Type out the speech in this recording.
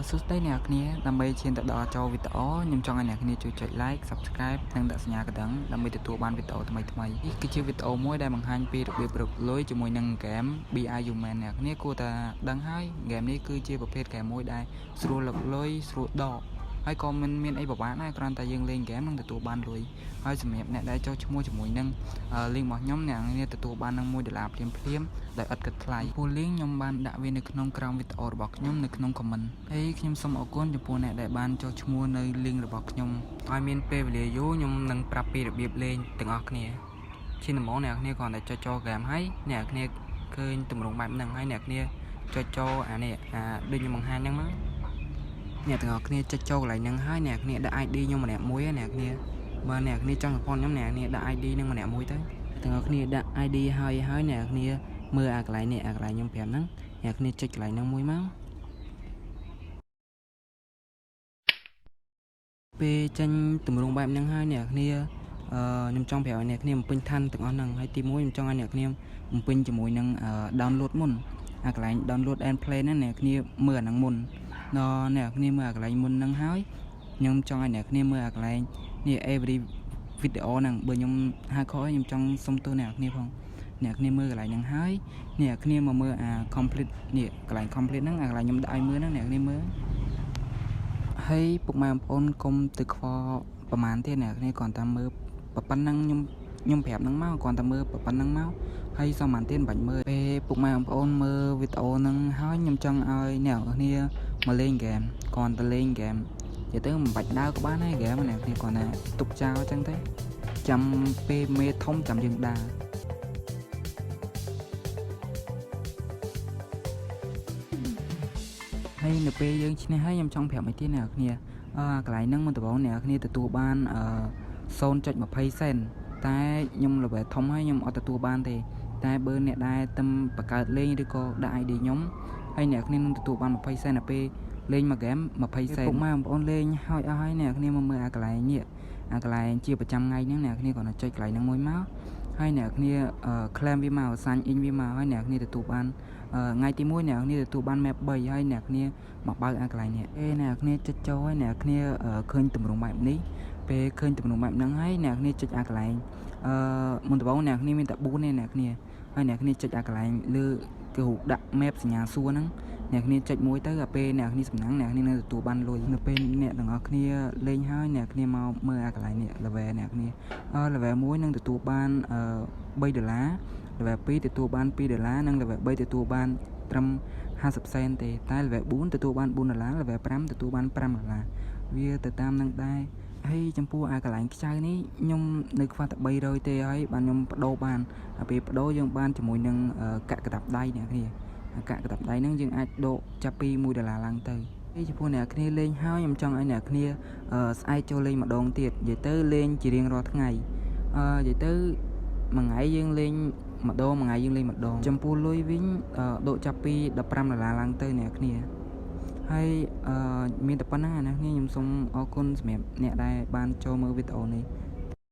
សួស្តីអ្នកគ្នាដើម្បីឈានទៅដល់ចូលវីដេអូខ្ញុំចង់ឲ្យអ្នកគ្នាជួយចុច like subscribe និងដាក់សញ្ញាកណ្ដឹងដើម្បីទទួលបានវីដេអូថ្មីៗនេះគឺជាវីដេអូមួយដែលបង្ហាញពីរបៀបរកលុយជាមួយនឹងហ្គេម BI Human អ្នកគ្នាគួរតែដឹងហើយហ្គេមនេះគឺជាប្រភេទហ្គេមមួយដែលស្រួលរកលុយស្រួលដកហើយក៏មិនមានអីពិបាកដែរគ្រាន់តែយើងលេងហ្គេមនឹងទទួលបានលុយហើយសម្រាប់អ្នកដែលចុះឈ្មោះជាមួយនឹង link របស់ខ្ញុំអ្នកនាងទទួលបាននឹង$1ភ្លាមដោយឥតគិតថ្លៃពូ link ខ្ញុំបានដាក់វានៅក្នុងក្រោមវីដេអូរបស់ខ្ញុំនៅក្នុង comment ហើយខ្ញុំសូមអរគុណចំពោះអ្នកដែលបានចុះឈ្មោះនៅ link របស់ខ្ញុំឲ្យមានពេលវេលាយូរខ្ញុំនឹងប្រាប់ពីរបៀបលេងទាំងអស់គ្នាជាដំបូងអ្នកគ្នាគ្រាន់តែចុចចូល game ហើយអ្នកគ្នាឃើញទម្រង់បែបហ្នឹងហើយអ្នកគ្នាចុចចូលអានេះដូចខ្ញុំបង្ហាញហ្នឹងមកអ្នកទាំងអស់គ្នាចុចចូលកន្លែងហ្នឹងហើយអ្នកគ្នាដាក់ ID ខ្ញុំម្នាក់មួយអ្នកគ្នាបើអ្នកគ្នាចង់ support ខ្ញុំអ្នកគ្នាដាក់ ID នឹងម្នាក់មួយទៅទាំងអស់គ្នាដាក់ ID ហើយអ្នកគ្នាមើលអាកន្លែងនេះអាកន្លែងខ្ញុំប្រាប់ហ្នឹងអ្នកគ្នាចុចកន្លែងហ្នឹងមួយមកពេលចេញទម្រង់បែបហ្នឹងហើយអ្នកគ្នាខ្ញុំចង់ប្រាប់ឲ្យអ្នកគ្នាបំពេញឋានទាំងអស់ហ្នឹងហើយទី1ខ្ញុំចង់ឲ្យអ្នកគ្នាបំពេញជាមួយនឹង download មុនអាកន្លែង download and play ហ្នឹងអ្នកគ្នាមើលអាហ្នឹងមុនដល់អ្នកគ្នាមើលអាកន្លែងមុនហ្នឹងហើយខ្ញុំចង់ឲ្យអ្នកគ្នាមើលអាកន្លែងនេះ every video ហ្នឹងបើខ្ញុំហៅខខ្ញុំចង់សុំទោសអ្នកគ្នាផងអ្នកគ្នាមើលកន្លែងហ្នឹងហើយអ្នកគ្នាមកមើលអា complete នេះកន្លែង complete ហ្នឹងអាកន្លែងខ្ញុំដាក់ឲ្យមើលហ្នឹងអ្នកគ្នាមើលហើយពុកម៉ែបងប្អូនកុំទៅខ្វល់ប្រហែលទៀតអ្នកគ្នាគ្រាន់តែមើលប៉ុណ្ណឹងខ្ញុំប្រាប់ហ្នឹងមកគ្រាន់តែមើលប៉ុណ្ណឹងមកហើយសំបានទៀតមិនបាច់មើលពេលពុកម៉ែបងប្អូនមើលវីដេអូហ្នឹងហើយខ្ញុំចង់ឲ្យអ្នកគ្នាមកលេងហ្គេមគ្រាន់តែលេងហ្គេមនិយាយទៅមិនបាច់ដើរក៏បានដែរហ្គេមអ្នកគ្នាគ្រាន់តែទុកចោលអញ្ចឹងទៅចាំពេលមេធំចាំយើងដើរហើយនៅពេលយើងឈ្នះហើយខ្ញុំចង់ប្រាប់ឲ្យទៀតអ្នកគ្នាកន្លែងហ្នឹងមុនដំបូងអ្នកគ្នាទទួលបាន0.20 សេនតែខ្ញុំល្បែធំហើយខ្ញុំអត់ទទួលបានទេតែបើអ្នកដែលទំបង្កើតលេងឬក៏ដាក់ ID ខ្ញុំហើយអ្នកគ្នានឹងទទួលបាន20 សេនដល់ពេលលេងមួយហ្គេម20 សេនពុកម៉ែបងប្អូនលេងហើយអស់ហើយអ្នកគ្នាមកមើលអាកន្លែងនេះអាកន្លែងជាប្រចាំថ្ងៃហ្នឹងអ្នកគ្នាគ្រាន់តែចុចកន្លែងហ្នឹងមួយមកហើយអ្នកគ្នាclaim វាមកសាញ់អ៊ីងវាមកហើយអ្នកគ្នាទទួលបានថ្ងៃទី1អ្នកគ្នាទទួលបាន map 3ហើយអ្នកគ្នាមកបើកអាកន្លែងនេះអ្នកគ្នាចុចចូលហើយអ្នកគ្នាឃើញទម្រង់បែបនេះពេលឃើញទម្រង់បែបហ្នឹងហើយអ្នកគ្នាចុចអាកន្លែងមុនដំបូងអ្នកគ្នាមានតែ4ទេអ្នកគ្នាហើយអ្នកគ្នាចុចអាកន្លែងលើគឺដាក់ map សញ្ញាសួរហ្នឹងអ្នកគ្នាចុចមួយទៅដល់ពេលអ្នកគ្នាសំណាងអ្នកគ្នានឹងទទួលបានលុយនៅពេលអ្នកទាំងអស់គ្នាលេងហើយអ្នកគ្នាមកមើលអាកន្លែងនេះ level អ្នកគ្នាlevel 1នឹងទទួលបាន$3 level 2ទទួលបាន$2និង level 3ទទួលបានត្រឹម50 សេនទេតែ level 4ទទួលបាន$4 level 5ទទួលបាន$5វាទៅតាមនឹងដែរហើយចំពោះអាកន្លែងខ្ចៅនេះខ្ញុំនៅខ្វះតែ300ទេហើយបានខ្ញុំបដូរបានហើយពេលបដូរយើងបានជាមួយនឹងកាក់កតាប់ដៃអ្នកគ្នាកាក់កតាប់ដៃហ្នឹងយើងអាចដកចាប់ពី$1ឡើងទៅហើយចំពោះអ្នកគ្នាលេងហើយខ្ញុំចង់ឲ្យអ្នកគ្នាស្អែកចូលលេងម្ដងទៀតនិយាយទៅលេងជារៀងរាល់ថ្ងៃនិយាយទៅមួយថ្ងៃយើងលេងម្ដងមួយថ្ងៃយើងលេងម្ដងចំពោះលុយវិញដកចាប់ពី$15ឡើងទៅអ្នកគ្នាហើយមានតែប៉ុណ្្នឹងណាខ្ញុំសូមអរគុណសម្រាប់អ្នកដែលបានចូលមើលវីដេអូនេះ